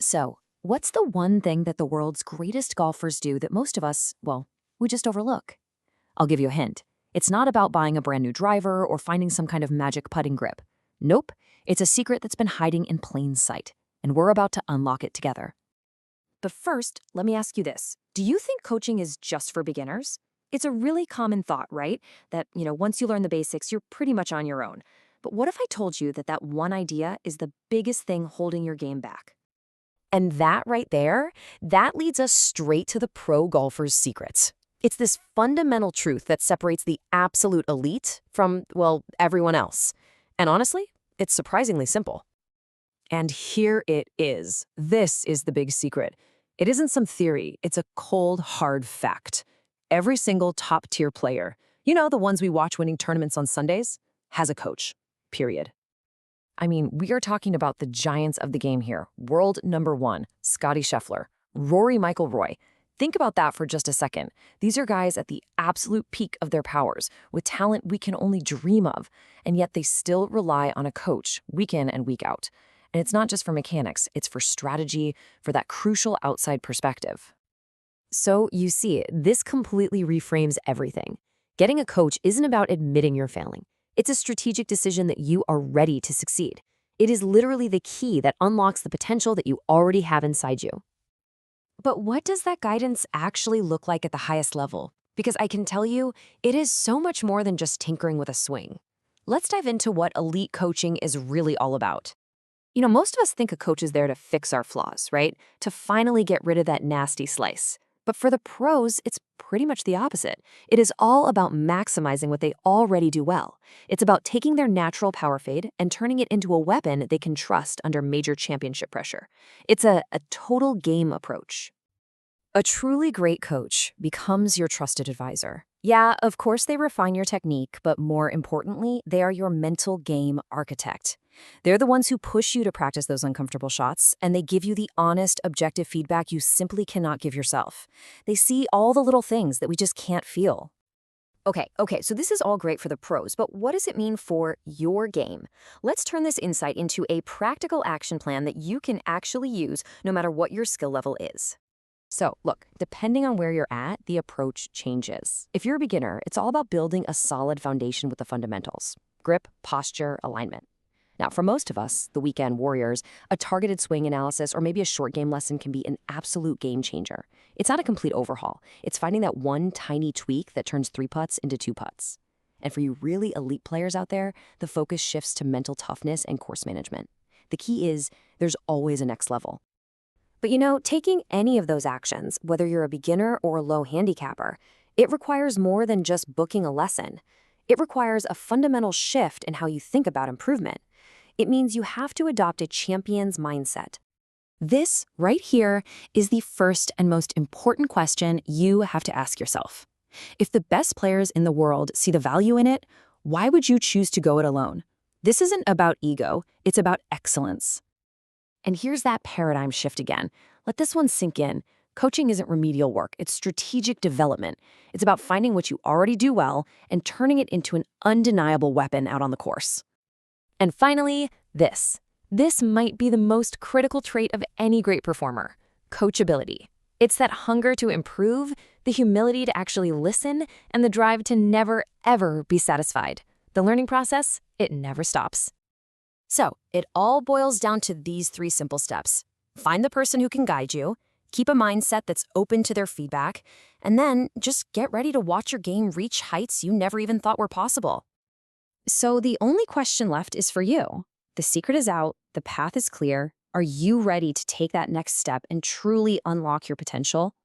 So, what's the one thing that the world's greatest golfers do that most of us, well, we just overlook? I'll give you a hint. It's not about buying a brand new driver or finding some kind of magic putting grip. Nope, it's a secret that's been hiding in plain sight, and we're about to unlock it together. But first, let me ask you this. Do you think coaching is just for beginners? It's a really common thought, right? That, once you learn the basics, you're pretty much on your own. But what if I told you that one idea is the biggest thing holding your game back? And that right there, that leads us straight to the pro golfer's secrets. It's this fundamental truth that separates the absolute elite from, well, everyone else. And honestly, it's surprisingly simple. And here it is. This is the big secret. It isn't some theory. It's a cold, hard fact. Every single top-tier player, the ones we watch winning tournaments on Sundays, has a coach, period. I mean, we are talking about the giants of the game here. World number one, Scottie Scheffler, Rory McIlroy. Think about that for just a second. These are guys at the absolute peak of their powers, with talent we can only dream of, and yet they still rely on a coach week in and week out. And it's not just for mechanics, it's for strategy, for that crucial outside perspective. So you see, this completely reframes everything. Getting a coach isn't about admitting you're failing. It's a strategic decision that you are ready to succeed. It is literally the key that unlocks the potential that you already have inside you. But what does that guidance actually look like at the highest level? Because I can tell you, it is so much more than just tinkering with a swing. Let's dive into what elite coaching is really all about. Most of us think a coach is there to fix our flaws, right? To finally get rid of that nasty slice. But for the pros, it's pretty much the opposite. It is all about maximizing what they already do well. It's about taking their natural power fade and turning it into a weapon they can trust under major championship pressure. It's a total game approach. A truly great coach becomes your trusted advisor. Yeah, of course they refine your technique, but more importantly, they are your mental game architect. They're the ones who push you to practice those uncomfortable shots, and they give you the honest, objective feedback you simply cannot give yourself. They see all the little things that we just can't feel. Okay, so this is all great for the pros, but what does it mean for your game? Let's turn this insight into a practical action plan that you can actually use no matter what your skill level is. So, look, depending on where you're at, the approach changes. If you're a beginner, it's all about building a solid foundation with the fundamentals: grip, posture, alignment. Now, for most of us, the weekend warriors, a targeted swing analysis or maybe a short game lesson can be an absolute game changer. It's not a complete overhaul. It's finding that one tiny tweak that turns 3 putts into 2 putts. And for you really elite players out there, the focus shifts to mental toughness and course management. The key is there's always a next level. But taking any of those actions, whether you're a beginner or a low handicapper, it requires more than just booking a lesson. It requires a fundamental shift in how you think about improvement. It means you have to adopt a champion's mindset. This, right here, is the first and most important question you have to ask yourself. If the best players in the world see the value in it, why would you choose to go it alone? This isn't about ego, it's about excellence. And here's that paradigm shift again. Let this one sink in. Coaching isn't remedial work, it's strategic development. It's about finding what you already do well and turning it into an undeniable weapon out on the course. And finally, this. This might be the most critical trait of any great performer: coachability. It's that hunger to improve, the humility to actually listen, and the drive to never, ever be satisfied. The learning process, it never stops. So, it all boils down to these 3 simple steps. Find the person who can guide you, keep a mindset that's open to their feedback, and then just get ready to watch your game reach heights you never even thought were possible. So the only question left is for you. The secret is out, the path is clear. Are you ready to take that next step and truly unlock your potential?